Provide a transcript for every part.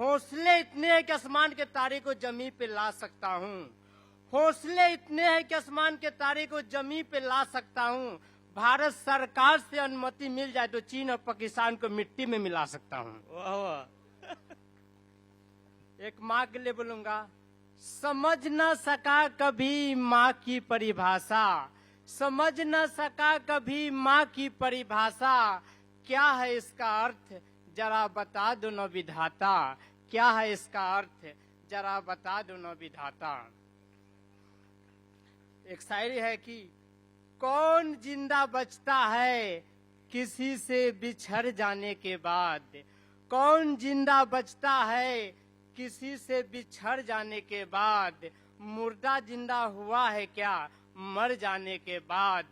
हौसले इतने हैं कि आसमान के तारे को जमीन पे ला सकता हूँ। हौसले इतने हैं कि आसमान के तारे को जमीन पे ला सकता हूँ। भारत सरकार से अनुमति मिल जाए तो चीन और पाकिस्तान को मिट्टी में मिला सकता हूँ। वाह वाह। एक माँ के लिए बोलूंगा, समझ न सका कभी माँ की परिभाषा, समझ न सका कभी माँ की परिभाषा, क्या है इसका अर्थ जरा बता दो न विधाता, क्या है इसका अर्थ जरा बता दो न विधाता। एक शायरी है कि कौन जिंदा बचता है किसी से बिछड़ जाने के बाद, कौन जिंदा बचता है किसी से बिछड़ जाने के बाद, मुर्दा जिंदा हुआ है क्या मर जाने के बाद,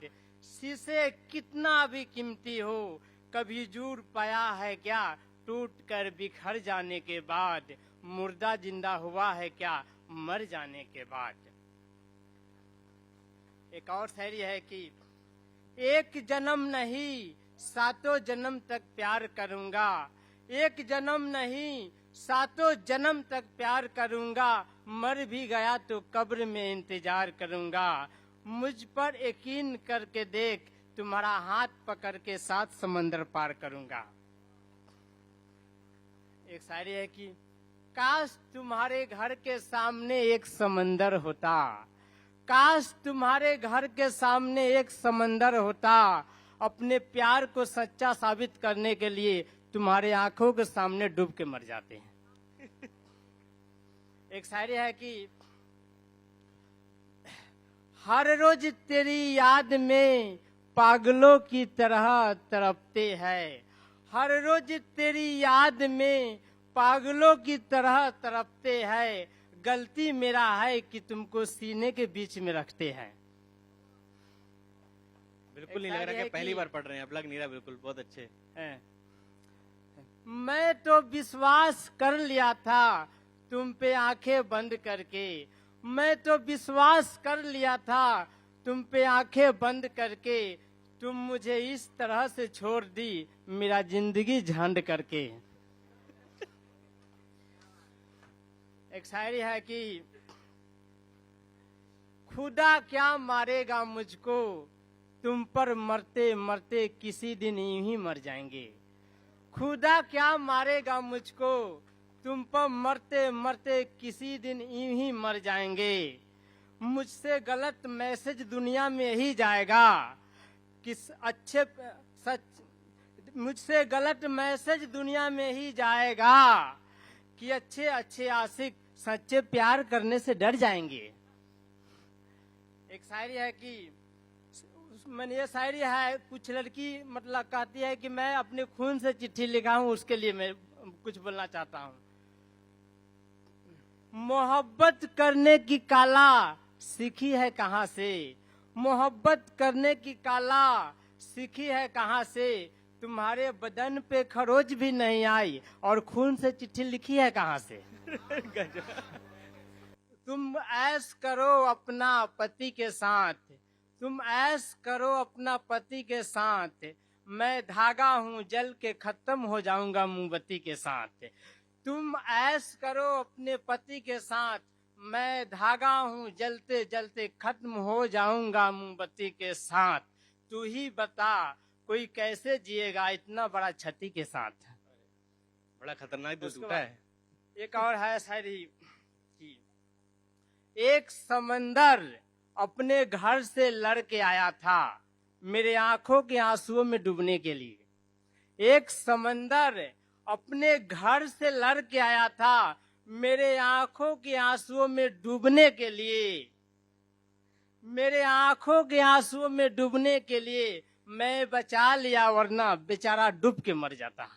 शीशे कितना भी कीमती हो कभी जुड़ पाया है क्या टूट कर बिखर जाने के बाद, मुर्दा जिंदा हुआ है क्या मर जाने के बाद। एक और शायरी है कि एक जन्म नहीं सातों जन्म तक प्यार करूंगा, एक जन्म नहीं सातों जन्म तक प्यार करूंगा, मर भी गया तो कब्र में इंतजार करूंगा, मुझ पर यकीन करके देख तुम्हारा हाथ पकड़ के 7 समंदर पार करूंगा। एक शायरी है कि काश तुम्हारे घर के सामने एक समंदर होता, काश तुम्हारे घर के सामने एक समंदर होता, अपने प्यार को सच्चा साबित करने के लिए तुम्हारे आंखों के सामने डूब के मर जाते हैं। एक शायरी है कि हर रोज तेरी याद में पागलों की तरह तड़पते हैं, हर रोज तेरी याद में पागलों की तरह तड़पते हैं, गलती मेरा है कि तुमको सीने के बीच में रखते हैं। बिल्कुल नहीं लग रहा कि पहली बार पढ़ रहे हैं, अब लग नहीं रहा, बिल्कुल बहुत अच्छे हैं। मैं तो विश्वास कर लिया था तुम पे आंखें बंद करके, मैं तो विश्वास कर लिया था तुम पे आंखें बंद करके, तुम मुझे इस तरह से छोड़ दी मेरा जिंदगी झंड करके। एक शायरी है कि खुदा क्या मारेगा मुझको, तुम पर मरते मरते किसी दिन यूं ही मर जाएंगे, खुदा क्या मारेगा मुझको, तुम पर मरते मरते किसी दिन यूं ही मर जाएंगे, मुझसे गलत मैसेज दुनिया में ही जाएगा, किस अच्छे सच मुझसे गलत मैसेज दुनिया में ही जाएगा, कि अच्छे अच्छे आशिक सच्चे प्यार करने से डर जाएंगे। एक शायरी है कि मैंने ये शायरी है, कुछ लड़की मतलब कहती है कि मैं अपने खून से चिट्ठी लिखा हूं, उसके लिए मैं कुछ बोलना चाहता हूं। मोहब्बत करने की काला सीखी है कहाँ से, मोहब्बत करने की काला सीखी है कहाँ से, तुम्हारे बदन पे खरोच भी नहीं आई और खून से चिट्ठी लिखी है कहाँ से। तुम ऐश करो अपना पति के साथ, तुम ऐश करो अपना पति के साथ, मैं धागा हूँ जल के खत्म हो जाऊंगा मोमबत्ती के साथ, तुम ऐश करो अपने पति के साथ, मैं धागा हूँ जलते जलते खत्म हो जाऊंगा मोमबत्ती के साथ, तू ही बता कोई कैसे जिएगा इतना बड़ा क्षति के साथ। बड़ा खतरनाक दिल टूटा है। एक और है शायरी की एक समंदर अपने घर से लड़ के आया था मेरे आंखों के आंसुओं में डूबने के लिए, एक समंदर अपने घर से लड़ के आया था मेरे आंखों के आंसुओं में डूबने के लिए, मेरे आंखों के आंसुओं में डूबने के लिए मैं बचा लिया वरना बेचारा डूब के मर जाता।